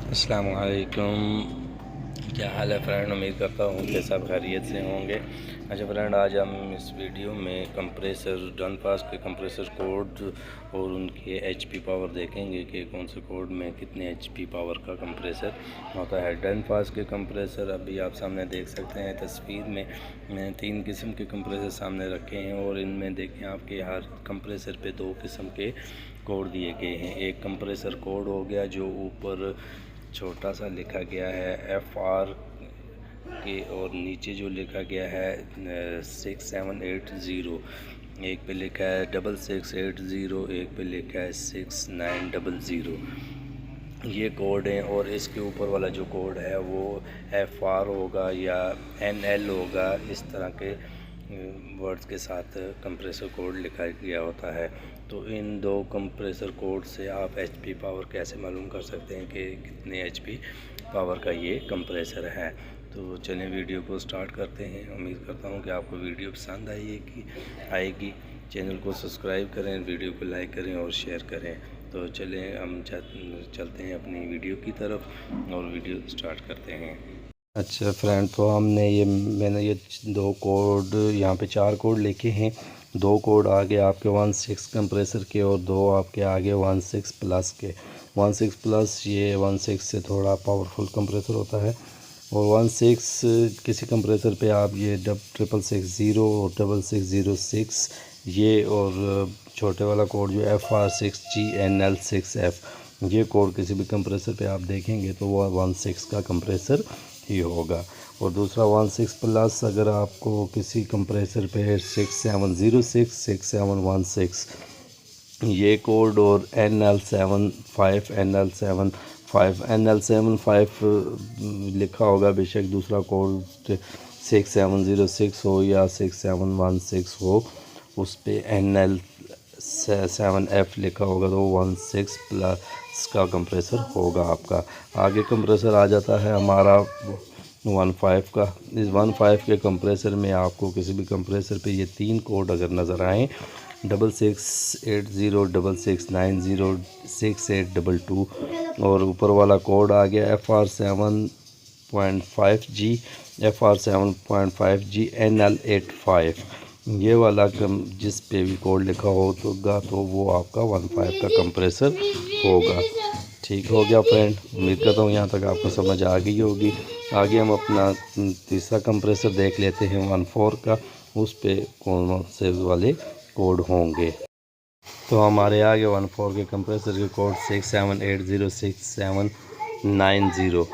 अस्सलाम वालेकुम। क्या हाल है फ्रेंड, उम्मीद करता हूँ कि सब खैरियत से होंगे। अच्छा फ्रेंड, आज हम इस वीडियो में कंप्रेसर डनफास्ट के कंप्रेसर कोड और उनके एचपी पावर देखेंगे कि कौन से कोड में कितने एचपी पावर का कंप्रेसर होता है। डनफास्ट के कंप्रेसर अभी आप सामने देख सकते हैं तस्वीर में। 3 किस्म के कंप्रेसर सामने रखे हैं और इनमें देखें आपके हर कंप्रेसर पे 2 किस्म के कोड दिए गए हैं। एक कंप्रेसर कोड हो गया जो ऊपर छोटा सा लिखा गया है FR के, और नीचे जो लिखा गया है 6780। एक पे लिखा है 6680, एक पे लिखा है 6900। ये कोड हैं। और इसके ऊपर वाला जो कोड है वो FR होगा या NL होगा, इस तरह के वर्ड्स के साथ कंप्रेसर कोड लिखा गया होता है। तो इन 2 कंप्रेसर कोड से आप एचपी पावर कैसे मालूम कर सकते हैं कि कितने एचपी पावर का ये कंप्रेसर है। तो चलें वीडियो को स्टार्ट करते हैं। उम्मीद करता हूँ कि आपको वीडियो पसंद आएगी। चैनल को सब्सक्राइब करें, वीडियो को लाइक करें और शेयर करें। तो चलें हम चलते हैं अपनी वीडियो की तरफ और वीडियो स्टार्ट करते हैं। अच्छा फ्रेंड, तो मैंने ये 2 कोड, यहाँ पे 4 कोड लिखे हैं। 2 कोड आगे आपके 16 कंप्रेसर के और 2 आपके आगे 16 प्लस के। 16 प्लस ये 16 से थोड़ा पावरफुल कंप्रेसर होता है। और 16 किसी कंप्रेसर पे आप ये 6660 और 6606 ये, और छोटे वाला कोड जो FR6GNL6F, ये कोड किसी भी कंप्रेसर पे आप देखेंगे तो वो 16 का कंप्रेसर ही होगा। और दूसरा 16 प्लस अगर आपको किसी कंप्रेसर पे 6706 6716 ये कोड, और NL75 लिखा होगा, बेशक दूसरा कोड 6706 हो या 6716 हो, उस पे NL7F लिखा होगा, तो 16 प्लस का कंप्रेसर होगा आपका। आगे कंप्रेसर आ जाता है हमारा 15 का। इस 15 के कंप्रेसर में आपको किसी भी कंप्रेसर पे ये 3 कोड अगर नज़र आएँ, 6680 6690 6822, और ऊपर वाला कोड आ गया FR7.5G FR7.5G NL85। ये वाला जिस पे भी कोड लिखा तो वो आपका 15 का कंप्रेसर होगा। ठीक हो गया फ्रेंड, उम्मीद करता हूँ यहाँ तक आपको समझ आ गई होगी। आगे हम अपना तीसरा कंप्रेसर देख लेते हैं 14 का, उस पे कौन से वाले कोड होंगे। तो हमारे आगे 14 के कंप्रेसर के कोड 6780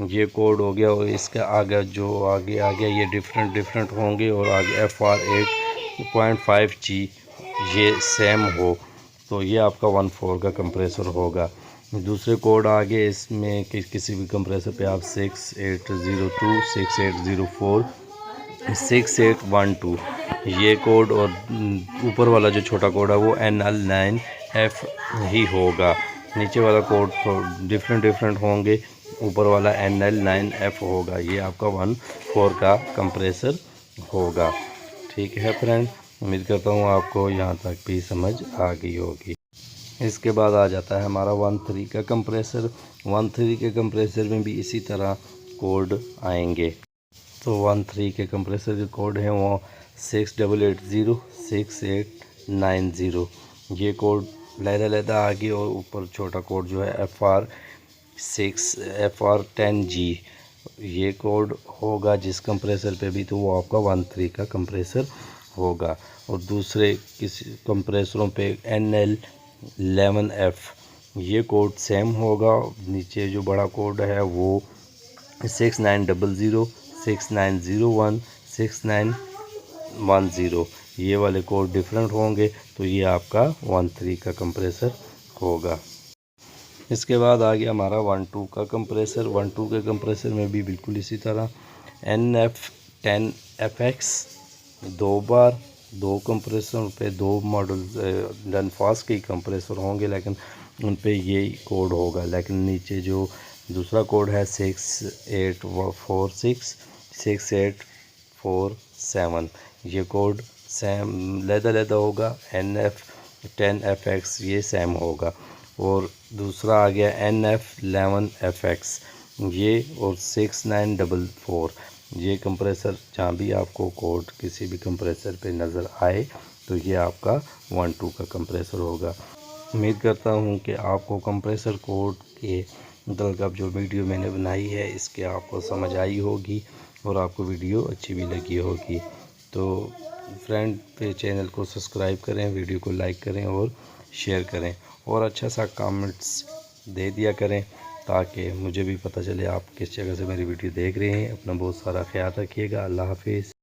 ये कोड हो गया। और इसके आगे जो आगे आ गया ये डिफरेंट होंगे, और आगे FR8.5G ये सेम हो, तो ये आपका 14 का कंप्रेसर होगा। दूसरे कोड आगे इसमें किसी भी कंप्रेसर पे आप 6802 6804 6812 ये कोड, और ऊपर वाला जो छोटा कोड है वो NL9F ही होगा। नीचे वाला कोड तो डिफरेंट होंगे, ऊपर वाला NL9F होगा। ये आपका 14 का कंप्रेसर होगा। ठीक है फ्रेंड, उम्मीद करता हूँ आपको यहाँ तक भी समझ आ गई होगी। इसके बाद आ जाता है हमारा 13 का कंप्रेसर। 13 के कंप्रेसर में भी इसी तरह कोड आएंगे। तो 13 के कंप्रेसर के कोड हैं वो 6880 6890। ये कोड लहदा आगे, और ऊपर छोटा कोड जो है FR10G ये कोड होगा जिस कंप्रेसर पे भी, तो वो आपका 13 का कंप्रेसर होगा। और दूसरे किसी कंप्रेसरों पे NL11F ये कोड सेम होगा। नीचे जो बड़ा कोड है वो 6900 6901 6910 ये वाले कोड डिफरेंट होंगे, तो ये आपका 13 का कंप्रेसर होगा। इसके बाद आ गया हमारा 12 का कंप्रेसर। 12 के कंप्रेसर में भी बिल्कुल इसी तरह NF10FX 2 बार 2 कंप्रेसर पे 2 मॉडल डनफास्ट के कंप्रेसर होंगे, लेकिन उन पे यही कोड होगा। लेकिन नीचे जो दूसरा कोड है 6846 6847 ये कोड सेम लहदा होगा। NF10FX ये सेम होगा। और दूसरा आ गया NF11FX ये, और 6944 ये कंप्रेसर। जहाँ भी आपको कोड किसी भी कंप्रेसर पे नज़र आए तो ये आपका 1-2 का कंप्रेसर होगा। उम्मीद करता हूँ कि आपको कंप्रेसर कोड के मतलब जो वीडियो मैंने बनाई है इसके आपको समझ आई होगी और आपको वीडियो अच्छी भी लगी होगी। तो फ्रेंड पे चैनल को सब्सक्राइब करें, वीडियो को लाइक करें और शेयर करें और अच्छा सा कमेंट्स दे दिया करें ताकि मुझे भी पता चले आप किस जगह से मेरी वीडियो देख रहे हैं। अपना बहुत सारा ख्याल रखिएगा। अल्लाह हाफिज़।